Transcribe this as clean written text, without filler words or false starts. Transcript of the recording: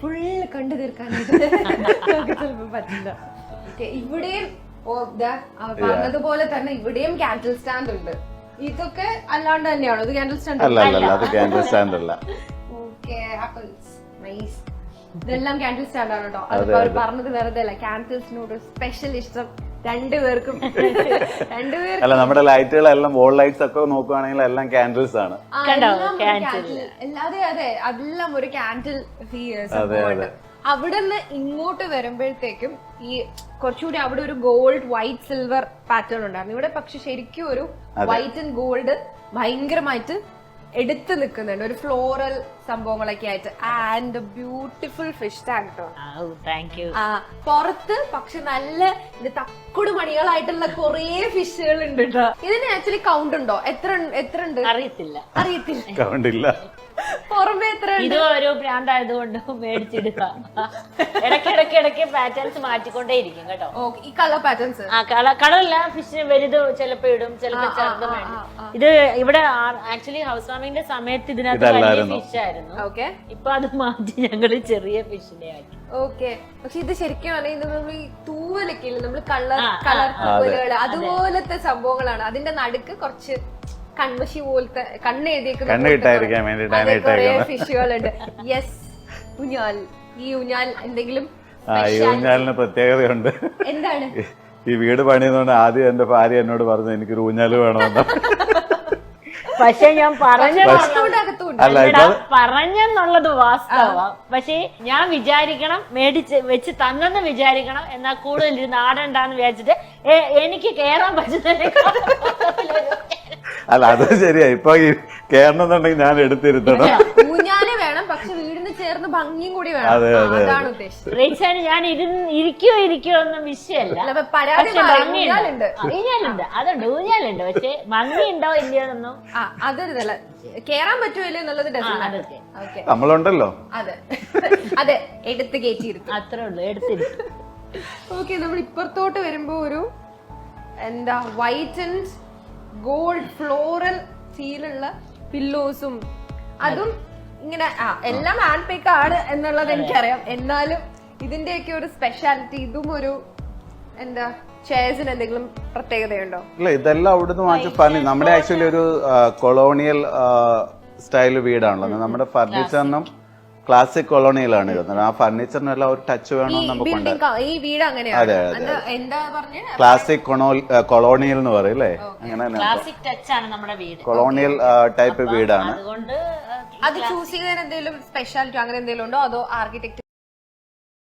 Full കണ്ടു തീർക്കാനായിട്ട് ചിലപ്പോ പറ്റില്ല. ഇവിടെയും പറഞ്ഞതുപോലെ തന്നെ ഇവിടെയും ക്യാൻഡിൽ സ്റ്റാൻഡ് ഉണ്ട്. ഇതൊക്കെ അല്ലാണ്ട് തന്നെയാണോ ഇത് ക്യാൻഡിൽ സ്റ്റാൻഡ്? Okay, nice. ഇതെല്ലാം ക്യാൻഡിൽ സ്റ്റാൻഡ് ആണ് കേട്ടോ. അതിപ്പോ അവർ പറഞ്ഞത് വെറുതെ അല്ല, ക്യാൻഡിൽസിനോട് സ്പെഷ്യൽ ഇഷ്ടം രണ്ടുപേർക്കും. അല്ല, നമ്മുടെ ലൈറ്റുകളെല്ലാം വോൾ ലൈറ്റ്സ് ഒക്കെ നോക്കുവാണെങ്കിൽ എല്ലാം ക്യാൻഡിൽസ് ആണ്. അല്ലാതെ അതെ, അതെല്ലാം ഒരു ക്യാൻഡിൽ സംഭവമുണ്ട്. അവിടുന്ന് ഇങ്ങോട്ട് വരുമ്പോഴത്തേക്കും ഈ കുറച്ചുകൂടി അവിടെ ഒരു ഗോൾഡ് വൈറ്റ് സിൽവർ പാറ്റേൺ ഉണ്ടായിരുന്നു. ഇവിടെ പക്ഷെ ശരിക്കും ഒരു വൈറ്റ് ആൻഡ് ഗോൾഡ് ഭയങ്കരമായിട്ട് എടുത്തു നിൽക്കുന്നുണ്ട്, ഒരു ഫ്ലോറൽ സംഭവങ്ങളൊക്കെ ആയിട്ട്. ആൻഡ് ബ്യൂട്ടിഫുൾ ഫിഷ് ടാങ്ക് കേട്ടോ. പുറത്ത് പക്ഷെ നല്ല തക്കുട് മണികളായിട്ടുള്ള കൊറേ ഫിഷുകൾ ഉണ്ട് കേട്ടോ. ഇതിന് ആക്ച്വലി കൗണ്ട് ഉണ്ടോ? എത്ര ഉണ്ട് അറിയത്തില്ല. കൗണ്ടില്ല. പുറമെ എത്ര? ഇത് ഓരോ ബ്രാൻഡായതുകൊണ്ട് മേടിച്ചെടുക്ക. ഇടയ്ക്ക് പാറ്റേൺസ് മാറ്റിക്കൊണ്ടേ ഇരിക്കും കേട്ടോ. ഈ കളർ പാറ്റേൺസ് കളറല്ല, ഫിഷ് വലുത് ചിലപ്പോ ഇടും, ചിലപ്പോ ചെറുതും വേണം. ഇത് ഇവിടെ ആക്ച്വലി ഹൗസ് വാമിങ്ങിന്റെ സമയത്ത് ഇതിനകത്ത് വലിയ ഫിഷ് ആയിരുന്നു. ഇപ്പൊ അത് മാറ്റി ഞങ്ങള് ചെറിയ ഫിഷിനെ ആക്കി. ഓക്കെ, പക്ഷെ ഇത് ശരിക്കും പറയുന്നത് നമ്മൾ ഈ തൂവലൊക്കെ ഇല്ല, നമ്മൾ കളർ തൂവലുകള് അതുപോലത്തെ സംഭവങ്ങളാണ്. അതിന്റെ നടുക്ക് കുറച്ച് കൺമഷി പോലത്തെ കണ്ണെഴുതിയിരിക്കാൻ ഫിഷുകളുണ്ട്. യെസ്, ഊഞ്ഞാൽ. ഈ ഊഞ്ഞാൽ എന്തെങ്കിലും ഊഞ്ഞാലിന് പ്രത്യേകതയുണ്ട്. എന്താണ്? ഈ വീട് പണിയുന്നതുകൊണ്ട് ആദ്യം എന്റെ ഭാര്യ എന്നോട് പറഞ്ഞു എനിക്ക് ഊഞ്ഞാല് വേണമെന്ന്. പക്ഷെ ഞാൻ പറഞ്ഞെന്നുള്ളത് വാസ്തവം. പക്ഷെ ഞാൻ വിചാരിക്കണം വെച്ച് തന്നെന്ന് വിചാരിക്കണം, എന്നാൽ കൂടുതൽ ഇരുന്ന് ആടണ്ടാന്ന് വിചാരിച്ചിട്ട് എനിക്ക് കേറാൻ പറ്റുന്ന. അല്ല, അത് ശരിയാ. ഇപ്പൊ കേറണമെന്നുണ്ടെങ്കിൽ ഞാൻ എടുത്തിരുത്തണം. ഊഞ്ഞാല് വേണം, പക്ഷെ വീടിന് ചേർന്ന് ഭംഗിയും കൂടി വേണം. അതാണ് ഉദ്ദേശിച്ചത്. ഞാൻ ഇരിക്കോ ഒന്നും വിഷയമല്ല. ഊഞ്ഞാലുണ്ട്, അതുണ്ട്, ഊഞ്ഞാലുണ്ട്. പക്ഷെ ഭംഗി ഉണ്ടോ ഇല്ലയോന്നൊന്നും അതൊരിതല്ല. കേറാൻ പറ്റുമല്ലോ എന്നുള്ളത് നമ്മളുണ്ടല്ലോ. അതെ അതെ, എടുത്ത് കയറ്റിയിരുന്നു, അത്രേ ഉള്ളൂ, എടുത്തിരുന്നു. ഓക്കെ, നമ്മൾ ഇപ്പുറത്തോട്ട് വരുമ്പോ ഒരു എന്താ വൈറ്റ് ആൻഡ് ഗോൾഡ് ഫ്ലോറൽ ഫീലുള്ള പില്ലോസും അതും ഇങ്ങനെ എല്ലാം ഹാൻഡ് പേക്ക് ആണ് എന്നുള്ളത് എനിക്കറിയാം. എന്നാലും ഇതിന്റെയൊക്കെ ഒരു സ്പെഷ്യാലിറ്റി, ഇതും ഒരു എന്താ ചെയർസിന് എന്തെങ്കിലും പ്രത്യേകതയുണ്ടോ? ഇല്ല, ഇതെല്ലാം അവിടുന്ന് വാങ്ങിച്ച ഫർണിച്ചർ. നമ്മുടെ ആക്ച്വലി ഒരു കൊളോണിയൽ സ്റ്റൈൽ വീടാണല്ലോ. നമ്മുടെ ഫർണിച്ചറിനും ക്ലാസിക് കൊളോണിയലാണ് ഇരുന്നത്. ആ ഫർണിച്ചറിനെല്ലാം ഒരു ടച്ച് വേണമെന്ന് നമുക്കുണ്ട്. ഈ വീട് അങ്ങനെയാണ്. എന്താ പറഞ്ഞ ക്ലാസിക് കൊളോണിയൽ എന്ന് പറയും അല്ലേ? അങ്ങനെ ക്ലാസിക് ടച്ച് ആണ് നമ്മുടെ വീട്. കൊളോണിയൽ ടൈപ്പ് വീടാണ്. അതുകൊണ്ട് അത് ചൂസ് ചെയ്തതിന് എന്തെങ്കിലും സ്പെഷ്യാലിറ്റി അങ്ങനെ എന്തെങ്കിലും ഉണ്ടോ, അതോ ആർക്കിടെക്ട്